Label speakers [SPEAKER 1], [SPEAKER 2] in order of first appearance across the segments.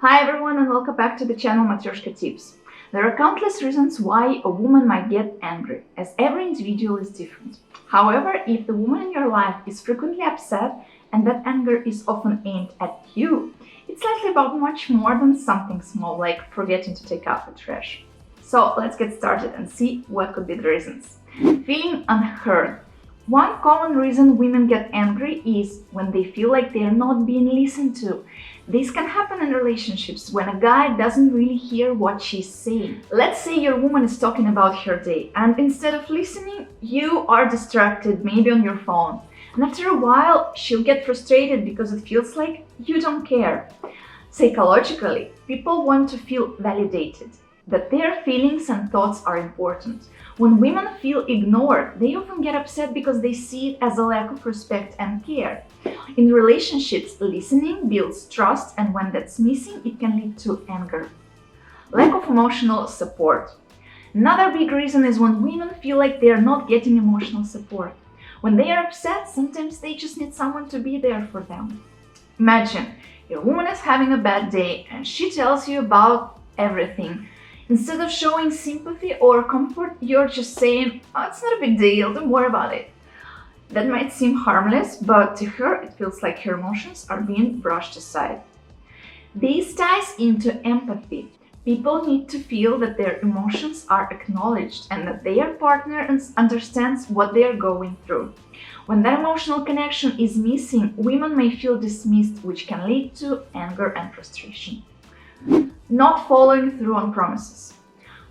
[SPEAKER 1] Hi everyone and welcome back to the channel Matryoshka Tips. There are countless reasons why a woman might get angry, as every individual is different. However, if the woman in your life is frequently upset and that anger is often aimed at you, it's likely about much more than something small like forgetting to take out the trash. So let's get started and see what could be the reasons. Feeling unheard. One common reason women get angry is when they feel like they are not being listened to. This can happen in relationships when a guy doesn't really hear what she's saying. Let's say your woman is talking about her day and instead of listening, you are distracted, maybe on your phone. And after a while, she'll get frustrated because it feels like you don't care. Psychologically, people want to feel validated, that their feelings and thoughts are important. When women feel ignored, they often get upset because they see it as a lack of respect and care. In relationships, listening builds trust, and when that's missing, it can lead to anger. Lack of emotional support. Another big reason is when women feel like they are not getting emotional support. When they are upset, sometimes they just need someone to be there for them. Imagine, your woman is having a bad day and she tells you about everything. Instead of showing sympathy or comfort, you're just saying, "Oh, it's not a big deal, don't worry about it." That might seem harmless, but to her, it feels like her emotions are being brushed aside. This ties into empathy. People need to feel that their emotions are acknowledged and that their partner understands what they are going through. When that emotional connection is missing, women may feel dismissed, which can lead to anger and frustration. Not following through on promises.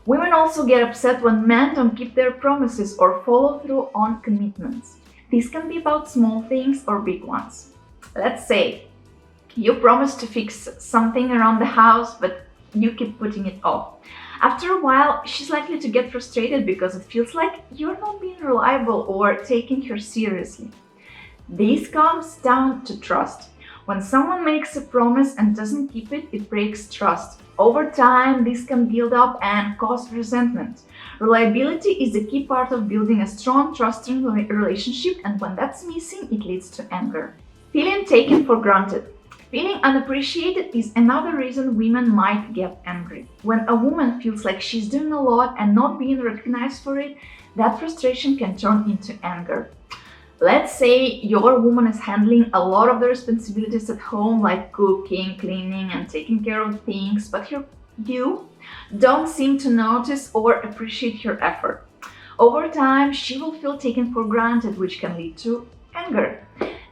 [SPEAKER 1] Women also get upset when men don't keep their promises or follow through on commitments. These can be about small things or big ones. Let's say you promise to fix something around the house, but you keep putting it off. After a while, she's likely to get frustrated because it feels like you're not being reliable or taking her seriously. This comes down to trust. When someone makes a promise and doesn't keep it, it breaks trust. Over time, this can build up and cause resentment. Reliability is a key part of building a strong, trusting relationship, and when that's missing, it leads to anger. Feeling taken for granted. Feeling unappreciated is another reason women might get angry. When a woman feels like she's doing a lot and not being recognized for it, that frustration can turn into anger. Let's say your woman is handling a lot of the responsibilities at home, like cooking, cleaning, and taking care of things, but you don't seem to notice or appreciate her effort. Over time, she will feel taken for granted, which can lead to anger.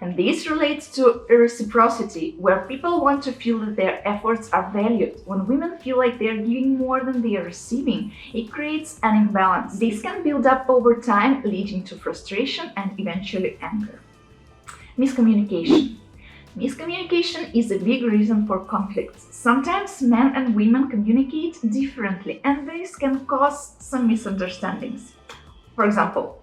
[SPEAKER 1] And this relates to reciprocity, where people want to feel that their efforts are valued. When women feel like they are giving more than they are receiving, it creates an imbalance. This can build up over time, leading to frustration and eventually anger. Miscommunication. Miscommunication is a big reason for conflicts. Sometimes men and women communicate differently, and this can cause some misunderstandings. For example,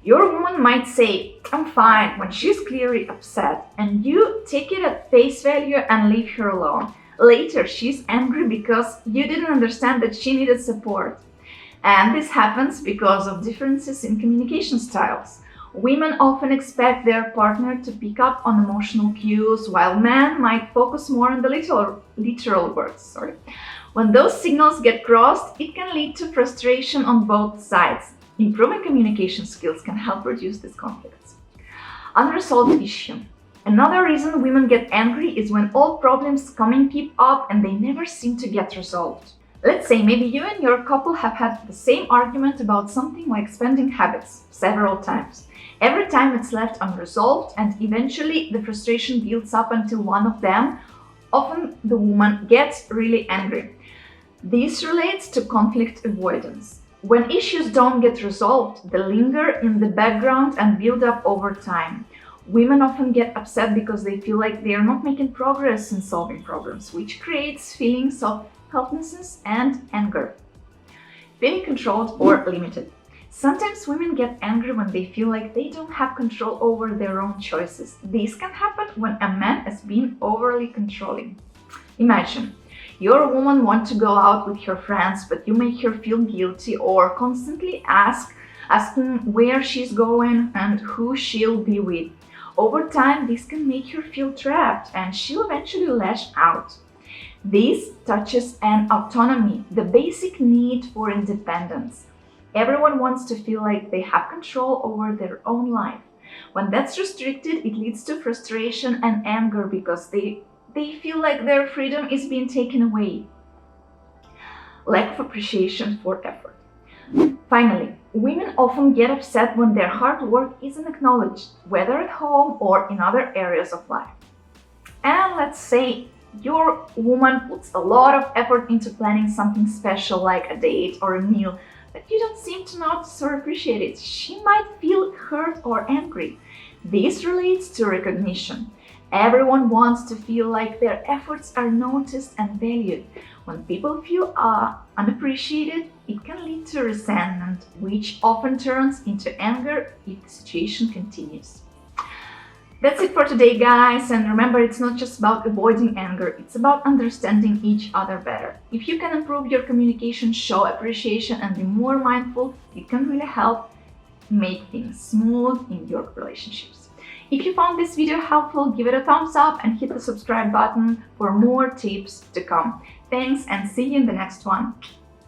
[SPEAKER 1] your woman might say, "I'm fine," when she's clearly upset, and you take it at face value and leave her alone. Later, she's angry because you didn't understand that she needed support. And this happens because of differences in communication styles. Women often expect their partner to pick up on emotional cues, while men might focus more on the literal words. When those signals get crossed, it can lead to frustration on both sides. Improving communication skills can help reduce these conflicts. Unresolved issue. Another reason women get angry is when old problems keep up and they never seem to get resolved. Let's say maybe you and your couple have had the same argument about something like spending habits several times. Every time it's left unresolved, and eventually the frustration builds up until one of them, often the woman, gets really angry. This relates to conflict avoidance. When issues don't get resolved, they linger in the background and build up over time. Women often get upset because they feel like they are not making progress in solving problems, which creates feelings of helplessness and anger. Feeling controlled or limited. Sometimes women get angry when they feel like they don't have control over their own choices. This can happen when a man is being overly controlling. Imagine, your woman wants to go out with her friends, but you make her feel guilty or constantly asking where she's going and who she'll be with. Over time, this can make her feel trapped and she'll eventually lash out. This touches on autonomy, the basic need for independence. Everyone wants to feel like they have control over their own life. When that's restricted, it leads to frustration and anger because they feel like their freedom is being taken away. Lack of appreciation for effort. Finally, women often get upset when their hard work isn't acknowledged, whether at home or in other areas of life. And let's say your woman puts a lot of effort into planning something special like a date or a meal, but you don't seem to notice or appreciate it. She might feel hurt or angry. This relates to recognition. Everyone wants to feel like their efforts are noticed and valued. When people feel unappreciated, it can lead to resentment, which often turns into anger if the situation continues. That's it for today, guys, and remember, it's not just about avoiding anger, it's about understanding each other better. If you can improve your communication, show appreciation, and be more mindful, it can really help make things smooth in your relationships. If you found this video helpful, give it a thumbs up and hit the subscribe button for more tips to come. Thanks, and see you in the next one.